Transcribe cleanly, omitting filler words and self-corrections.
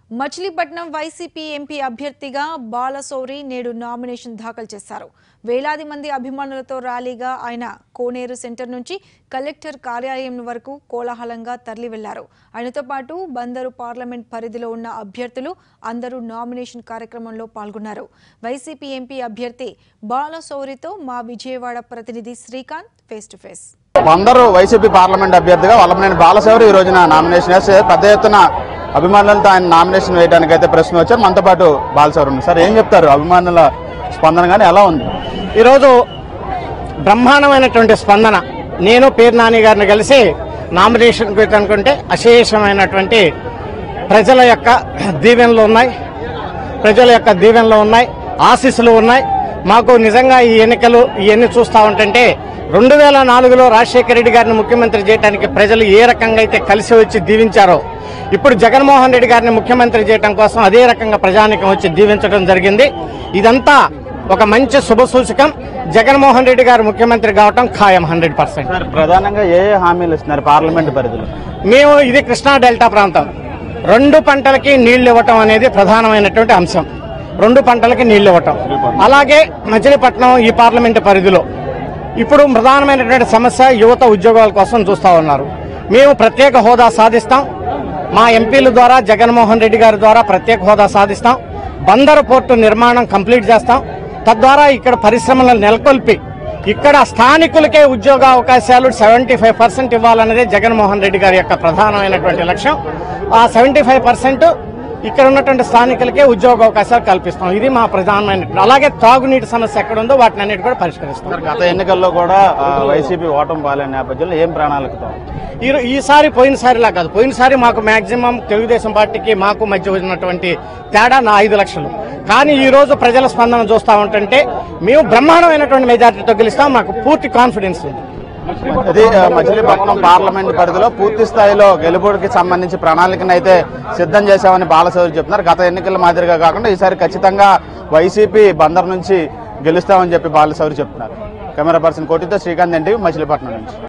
Machilipatnam YCP MP అభ్యర్థిగా బాలశౌరి నేడు nomination దాఖలు చేశారు. వేలాది మంది అభిమానులతో ర్యాలీగా ఆయన కోనేరు సెంటర్ నుంచి కలెక్టర్ కార్యాలయం వరకు కోలాహలంగా తరలి వెళ్లారు. ఆయనతో పాటు బందరు పార్లమెంట్ పరిధిలో ఉన్న అభ్యర్థులు అందరూ నామినేషన్ కార్యక్రమంలో పాల్గొన్నారు. వైసీపీ ఎంపీ అభ్యర్థి బాలశౌరితో మా విజయవాడ ప్రతినిధి Srikanth face to face. Bandar YCP parliament అభ్యర్థిగా వల్లభనేని బాలశౌరి ఈ రోజున నామినేషన్ వేస్తే పెద్ద ఎత్తున అభిమానులతో ఆయన నామినేషన్ వేయడానికి అయితే ప్రశ్న వచ్చారు. మనతో పాటు బాలశౌరి ఉంది. సార్, ఏం చెప్తారు? అభిమానుల స్పందన కానీ ఎలా ఉంది? ఈరోజు బ్రహ్మాండమైనటువంటి స్పందన. నేను పేరు నాని గారిని కలిసి నామినేషన్ అనుకుంటే అశేషమైనటువంటి ప్రజల యొక్క దీవెనలు ఉన్నాయి, ఆశీస్సులు ఉన్నాయి. మాకు నిజంగా ఈ ఎన్నికలు ఇవన్నీ చూస్తూ ఉంటుంటే 2004లో రాజశేఖర రెడ్డి గారిని ముఖ్యమంత్రి చేయడానికి ప్రజలు ఏ రకంగా అయితే కలిసి వచ్చి దీవించారో, ఇప్పుడు జగన్మోహన్ రెడ్డి గారిని ముఖ్యమంత్రి చేయడం కోసం అదే రకంగా ప్రజానికం వచ్చి దీవించడం జరిగింది. ఇదంతా ఒక మంచి శుభ సూచకం. జగన్మోహన్ రెడ్డి గారు ముఖ్యమంత్రి కావటం ఖాయం 100%. ప్రధానంగా ఏ హామీలు ఇస్తున్నారు పార్లమెంట్ పరిధిలో? మేము ఇది కృష్ణా డెల్టా ప్రాంతం, 2 పంటలకి నీళ్లు ఇవ్వటం అనేది ప్రధానమైనటువంటి అంశం. 2 పంటలకి నీళ్లు ఇవ్వటం. అలాగే మచిలీపట్నం ఈ పార్లమెంట్ పరిధిలో ఇప్పుడు ప్రధానమైనటువంటి సమస్య యువత ఉద్యోగాల కోసం చూస్తూ ఉన్నారు. మేము ప్రత్యేక హోదా సాధిస్తాం. మా ఎంపీల ద్వారా జగన్మోహన్ రెడ్డి గారి ద్వారా ప్రత్యేక హోదా సాధిస్తాం. బందరు పోర్టు నిర్మాణం కంప్లీట్ చేస్తాం. తద్వారా ఇక్కడ పరిశ్రమలను నెలకొల్పి ఇక్కడ స్థానికులకే ఉద్యోగ అవకాశాలు 75% ఇవ్వాలన్నదే జగన్మోహన్ రెడ్డి గారి యొక్క ప్రధానమైనటువంటి లక్ష్యం. ఆ 75% ఇక్కడ ఉన్నటువంటి స్థానికులకే ఉద్యోగ అవకాశాలు కల్పిస్తాం. ఇది మా ప్రధానమైన. అలాగే తాగునీటి సమస్య ఎక్కడ ఉందో వాటిని అన్నిటి కూడా పరిష్కరిస్తాం. గత ఎన్నికల్లో కూడా వైసీపీ ఓటమి పాలైన నేపథ్యంలో ఏం ప్రణాళికతో ఈసారి పోయినసారిలా కాదు. పోయినసారి మాకు మాక్సిమం తెలుగుదేశం పార్టీకి మాకు మధ్య ఉన్నటువంటి తేడా 5 లక్షలు. కానీ ఈ రోజు ప్రజల స్పందన చూస్తూ ఉంటుంటే మేము బ్రహ్మాండమైనటువంటి మెజార్టీతో గెలుస్తాం. మాకు పూర్తి కాన్ఫిడెన్స్ ఉంది. ఇది మచిలీపట్నం పార్లమెంట్ పరిధిలో పూర్తి స్థాయిలో గెలుపుడికి సంబంధించి ప్రణాళికను అయితే సిద్ధం చేశామని బాలశౌరి చెప్తున్నారు. గత ఎన్నికల మాదిరిగా కాకుండా ఈసారి ఖచ్చితంగా వైసీపీ బందర్ నుంచి గెలుస్తామని చెప్పి బాలశౌరి చెప్తున్నారు. కెమెరా పర్సన్ కోటితో శ్రీకాంత్ ఎన్టీవీ, మచిలీపట్నం నుంచి.